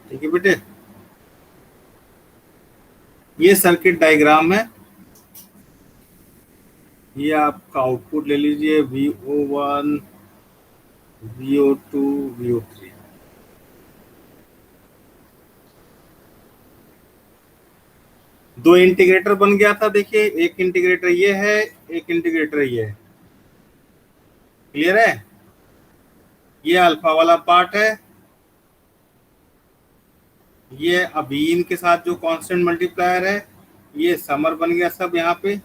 ठीक है बेटे, ये सर्किट डायग्राम है। ये आपका आउटपुट ले लीजिए, VO1, VO2, VO3। दो इंटीग्रेटर बन गया था, देखिए एक इंटीग्रेटर ये है, एक इंटीग्रेटर ये है। क्लियर है? ये अल्फा वाला पार्ट है, ये अबीन के साथ जो कांस्टेंट मल्टीप्लायर है, ये समर बन गया सब यहाँ पे।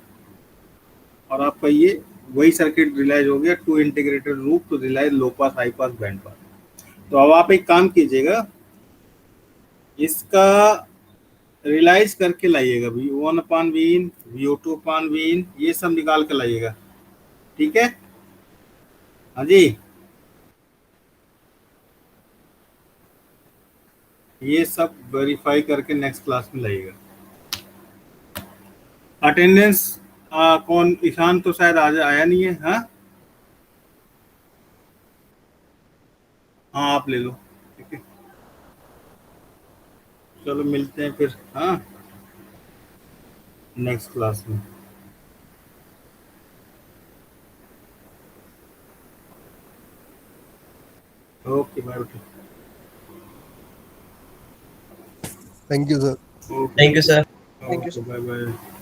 और आपका ये वही सर्किट रियलाइज हो गया, two integrated loop to realise low pass, high pass, band pass. तो अब आप एक काम कीजिएगा, इसका रियलाइज करके लाइएगा, VO1 अपान Vin, VO2 अपान Vin, ये सब निकाल के लाइएगा। ठीक है? हाँ जी, ये सब वेरीफाई करके नेक्स्ट क्लास में लाइएगा। अटेंडेंस कौन, ईशान तो शायद आज आया नहीं है। हाँ हाँ, आप ले लो। ठीक है, चलो मिलते हैं फिर, हाँ, नेक्स्ट क्लास में। Okay bye. Thank you sir. Okay thank you sir. Thank you, sir. Bye bye.